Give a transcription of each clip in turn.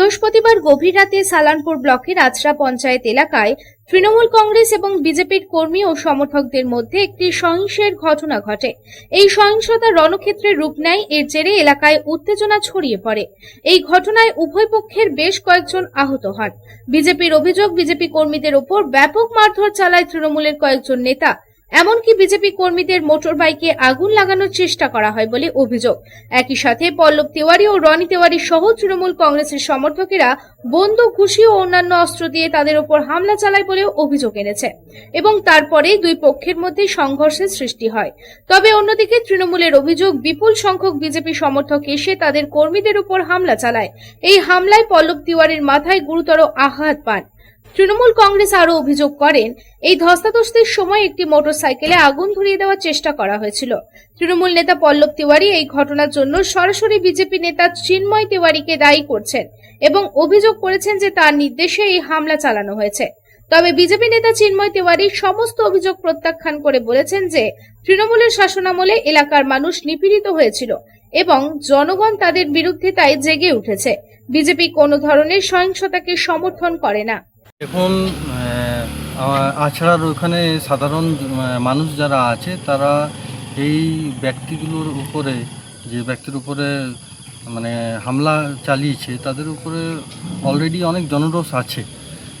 বৃহস্পতিবার গভীর রাতে সালানপুর ব্লকের আচরা পঞ্চায়েত এলাকায় তৃণমূল কংগ্রেস এবং বিজেপির কর্মী ও সমর্থকদের মধ্যে একটি সহিংসের ঘটনা ঘটে। এই সহিংসতা রণক্ষেত্রের রূপ নেয়। এর জেরে এলাকায় উত্তেজনা ছড়িয়ে পড়ে। এই ঘটনায় উভয় পক্ষের বেশ কয়েকজন আহত হন। বিজেপির অভিযোগ, বিজেপি কর্মীদের উপর ব্যাপক মারধর চালায় তৃণমূলের কয়েকজন নেতা। এমনকি বিজেপি কর্মীদের মোটর বাইকে আগুন লাগানোর চেষ্টা করা হয় বলে অভিযোগ। একই সাথে পল্লব তিওয়ারি ও রনি তিওয়ারি সহ তৃণমূল কংগ্রেসের সমর্থকেরা বন্দুক, ঘুষি ও অন্যান্য অস্ত্র দিয়ে তাদের উপর হামলা চালায় বলেও অভিযোগ এনেছে এবং তারপরেই দুই পক্ষের মধ্যে সংঘর্ষের সৃষ্টি হয়। তবে অন্যদিকে তৃণমূলের অভিযোগ, বিপুল সংখ্যক বিজেপি সমর্থক এসে তাদের কর্মীদের উপর হামলা চালায়। এই হামলায় পল্লব তিওয়ারির মাথায় গুরুতর আঘাত পান। তৃণমূল কংগ্রেস আরও অভিযোগ করেন, এই ধস্তাধস্তির সময় একটি মোটরসাইকেলে আগুন ধরিয়ে দেওয়ার চেষ্টা করা হয়েছিল। তৃণমূল নেতা পল্লব তিওয়ারি এই ঘটনার জন্য সরাসরি বিজেপি নেতা চিন্ময় তিওয়ারিকে দায়ী করছেন এবং অভিযোগ করেছেন যে তার নির্দেশে এই হামলা চালানো হয়েছে। তবে বিজেপি নেতা চিন্ময় তিওয়ারি সমস্ত অভিযোগ প্রত্যাখ্যান করে বলেছেন যে তৃণমূলের শাসনামলে এলাকার মানুষ নিপীড়িত হয়েছিল এবং জনগণ তাদের বিরুদ্ধে তাই জেগে উঠেছে। বিজেপি কোনো ধরনের সহিংসতাকে সমর্থন করে না। এখন আছড়ার ওখানে সাধারণ মানুষ যারা আছে তারা এই ব্যক্তিগুলোর উপরে, যে ব্যক্তির উপরে মানে হামলা চালিয়েছে, তাদের উপরে অলরেডি অনেক জনরোষ আছে।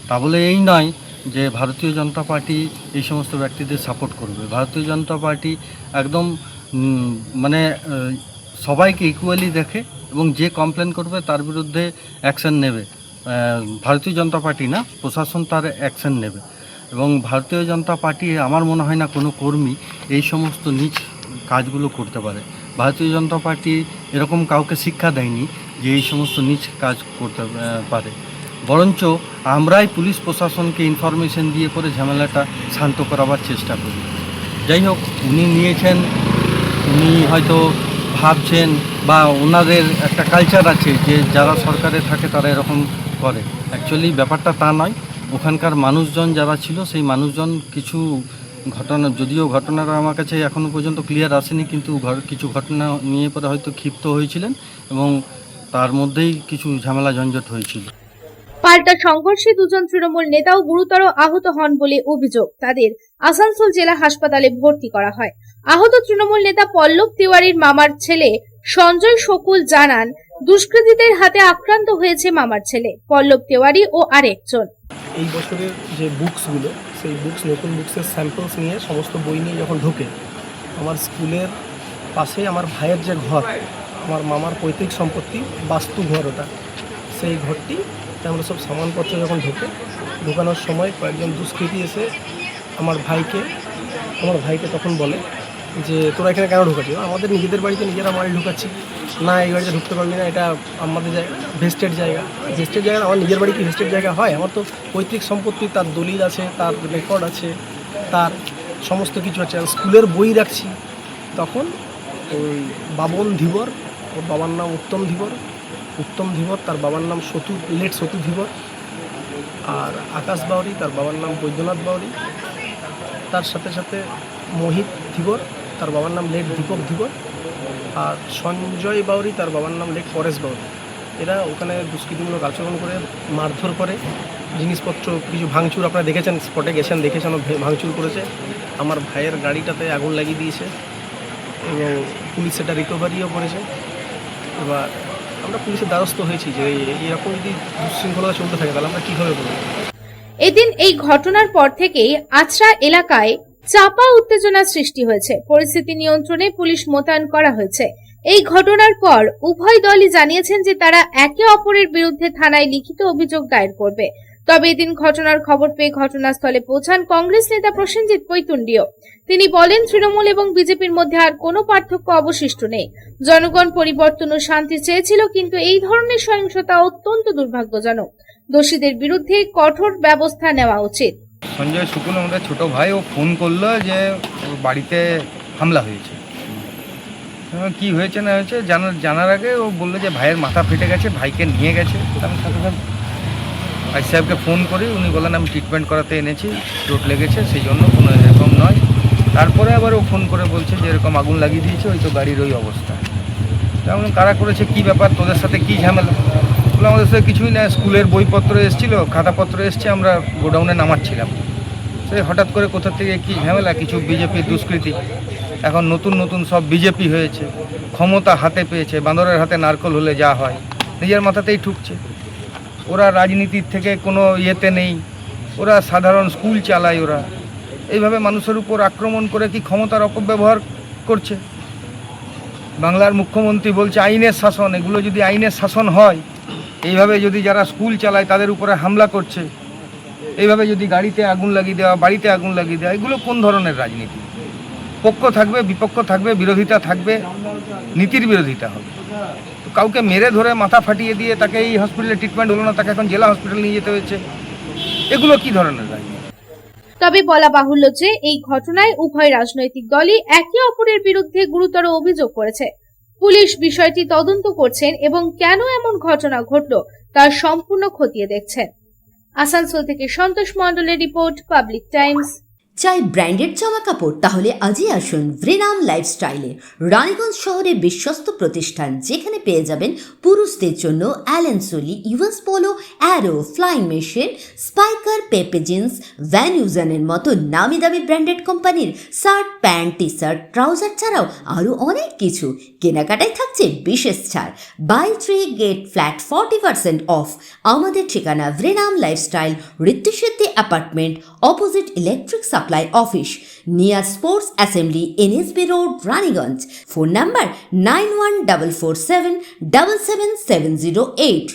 তা বলে এই নয় যে ভারতীয় জনতা পার্টি এই সমস্ত ব্যক্তিদের সাপোর্ট করবে। ভারতীয় জনতা পার্টি একদম মানে সবাইকে ইকুয়ালি দেখে এবং যে কমপ্লেন করবে তার বিরুদ্ধে অ্যাকশন নেবে। ভারতীয় জনতা পার্টি না, প্রশাসন তার অ্যাকশন নেবে। এবং ভারতীয় জনতা পার্টি আমার মনে হয় না কোনো কর্মী এই সমস্ত নীচ কাজগুলো করতে পারে। ভারতীয় জনতা পার্টি এরকম কাউকে শিক্ষা দেয়নি যে এই সমস্ত নীচ কাজ করতে পারে। বরঞ্চ আমরাই পুলিশ প্রশাসনকে ইনফরমেশন দিয়ে করে ঝামেলাটা শান্ত করাবার চেষ্টা করি। যাই হোক, উনি নিয়েছেন, উনি হয়তো ভাবছেন বা ওনাদের একটা কালচার আছে যে যারা সরকারে থাকে তারা এরকম করে। অ্যাকচুয়ালি ব্যাপারটা তা নয়। ওখানকার মানুষজন যারা ছিল সেই মানুষজন কিছু ঘটনা, যদিও ঘটনাটা আমার কাছে এখনও পর্যন্ত ক্লিয়ার আসেনি, কিন্তু কিছু ঘটনা নিয়ে পরে হয়তো ক্ষিপ্ত হয়েছিলেন এবং তার মধ্যেই কিছু ঝামেলা ঝঞ্ঝট হয়েছিল। পাল্টা সংঘর্ষে দুজন তৃণমূল নেতাও গুরুতর আহত হন বলে অভিযোগ। তাদের আসানসোল জেলা হাসপাতালে ভর্তি করা হয়। আহত তৃণমূল নেতা পল্লব তিওয়ারির মামার ছেলে সঞ্জয় শকুল জানান, দুষ্কৃতীদের হাতে আক্রান্ত হয়েছে মামার ছেলে পল্লব তিওয়ারি ও আরেকজন। এই বছরের যে বুকসগুলো, সেই নতুন বুকসের স্যাম্পলস নিয়ে সমস্ত বই নিয়ে যখন ঢোকে, আমার স্কুলের পাশে আমার ভাইয়ের যে ঘর, আমার মামার পৈতৃক সম্পত্তি, বাস্তু ঘর ওটা, সেই ঘরটি আমরা সব সামানপত্র যখন ঢোকানোর সময় কয়েকজন দুষ্কৃতী এসে আমার ভাইকে তখন বলে যে তোরা এখানে কেন ঢোকাচ্ছি? আমাদের নিজেদের বাড়িতে নিজেরা মাল ঢুকাচ্ছি না, এই বাড়িতে ঢুকতে পারবি না, এটা আমাদের জায়গা, ভেস্টেড জায়গা। আমার নিজের বাড়ি কি ভেস্টেড জায়গা হয়? আমার তো পৈতৃক সম্পত্তি, তার দলিল আছে, তার রেকর্ড আছে, তার সমস্ত কিছু আছে, স্কুলের বই রাখছি। তখন ওই বাবন ধীবর, ওর বাবার নাম উত্তম ধীবর, তার বাবার নাম লেট সতু ধীবর, আর আকাশ বাউরি, তার বাবার নাম বৈদ্যনাথ বাউরি, তার সাথে সাথে মোহিত ধীবর, তার বাবার নাম লেট দীপক ধীবর, আর সঞ্জয় বাউরি, তার বাবার নাম লেট পরেশ বাউরি। এরা ওখানে দুষ্কৃতিমূলক আচরণ করে মারধর করে, জিনিসপত্র কিছু ভাঙচুর, আপনারা দেখেছেন, স্পটে দেখেছেন ভাঙচুর করেছে। আমার ভাইয়ের গাড়িটাতে আগুন লাগিয়ে দিয়েছে এবং পুলিশ সেটা রিকভারিও করেছে। এবার আমরা পুলিশের দ্বারস্থ হয়েছি যে এরকম যদি দুঃশৃঙ্খলতা চলতে থাকে তাহলে আমরা কীভাবে করব। এদিন এই ঘটনার পর থেকেই আচরা এলাকায় চাপা উত্তেজনা সৃষ্টি হয়েছে। পরিস্থিতি নিয়ন্ত্রণে পুলিশ মোতায়েন করা হয়েছে। এই ঘটনার পর উভয় দলই জানিয়েছেন যে তারা একে অপরের বিরুদ্ধে থানায় লিখিত অভিযোগ দায়ের করবে। তবে এদিন ঘটনার খবর পেয়ে ঘটনাস্থলে পৌঁছান কংগ্রেস নেতা প্রসেনজিৎ পৈতুন্ডিও। তিনি বলেন, তৃণমূল এবং বিজেপির মধ্যে আর কোনো পার্থক্য অবশিষ্ট নেই। জনগণ পরিবর্তন ও শান্তি চেয়েছিল, কিন্তু এই ধরনের সহিংসতা অত্যন্ত দুর্ভাগ্যজনক। দোষীদের বিরুদ্ধে কঠোর ব্যবস্থা নেওয়া উচিত। সঞ্জয় শুকুল আমাদের ছোট ভাই, ও ফোন করলো যে ওর বাড়িতে হামলা হয়েছে। কি হয়েছে না হয়েছে জানার আগে ও বললো যে ভাইয়ের মাথা ফেটে গেছে, ভাইকে নিয়ে গেছে। আমি সাথে সাথে আই সাহেবকে ফোন করি, উনি বললেন আমি ট্রিটমেন্ট করাতে এনেছি, চোট লেগেছে, সেই জন্য কোনো এরকম নয়। তারপরে আবার ও ফোন করে বলছে যে এরকম আগুন লাগিয়ে দিয়েছে, ওই তো গাড়ির ওই অবস্থা। তেমন কারা করেছে, কি ব্যাপার, তোদের সাথে কি ঝামেলা? বলে আমাদের সাথে কিছুই না, স্কুলের বইপত্র এসেছিলো, খাতাপত্র এসছে, আমরা গোডাউনে নামাচ্ছিলাম। সে হঠাৎ করে কোথা থেকে কি ঝামেলা, কিছু বিজেপির দুষ্কৃতী, এখন নতুন নতুন সব বিজেপি হয়েছে, ক্ষমতা হাতে পেয়েছে, বাঁদরের হাতে নারকল হলে যা হয় নিজের মাথাতেই ঠুকছে। ওরা রাজনীতির থেকে কোনো ইয়েতে নেই, ওরা সাধারণ স্কুল চালায়, ওরা এইভাবে মানুষের উপর আক্রমণ করে কি ক্ষমতার অপব্যবহার করছে। বাংলার মুখ্যমন্ত্রী বলছে আইনের শাসন, এগুলো যদি আইনের শাসন হয়, এইভাবে যদি যারা স্কুল চালায় তাদের উপরে হামলা করছে, এইভাবে যদি গাড়িতে আগুন লাগিয়ে দেওয়া, বাড়িতে আগুন লাগিয়ে দেওয়া, এগুলো কোন ধরনের রাজনীতি? পক্ষ থাকবে, বিপক্ষ থাকবে, বিরোধিতা থাকবে, নীতির বিরোধিতা হবে। তো কাউকে মেরে ধরে মাথা ফাটিয়ে দিয়ে তাকে এই হসপিটালে ট্রিটমেন্ট হলো না, তাকে এখন জেলা হসপিটাল নিয়ে যেতে হয়েছে, এগুলো কি ধরনের রাজনীতি? তবে বলা বাহুল্য যে এই ঘটনায় উভয় রাজনৈতিক দলই একে অপরের বিরুদ্ধে গুরুতর অভিযোগ করেছে। পুলিশ বিষয়টি তদন্ত করছেন এবং কেন এমন ঘটনা ঘটল তার সম্পূর্ণ খতিয়ে দেখছেন। আসানসোল থেকে সন্তোষ মণ্ডলের রিপোর্ট, পাবলিক টাইমস। চাই ব্র্যান্ডেড জামা কাপড়? তাহলে আজই আসুন ভ্রেনাম লাইফস্টাইলে, রানীগঞ্জ শহরে বিশ্বস্ত প্রতিষ্ঠান, যেখানে পেয়ে যাবেন পুরুষদের জন্য Allen Solly, US Polo, Arrow, Flying Machine, Spykar, Pepe Jeans, Van ইউজানের মতো নামি দামি ব্র্যান্ডেড কোম্পানির shirt, pant, T shirt, trouser ছাড়াও আরও অনেক কিছু। কেনাকাটায় থাকছে বিশেষ ছাড়, বাই 3 গেট ফ্ল্যাট 40% অফ। আমাদের ঠিকানা ভ্রেনাম lifestyle, Ritusiddhi apartment, opposite electric supply office, near sports assembly, NSB road, Raniganj. Phone number 9144777708।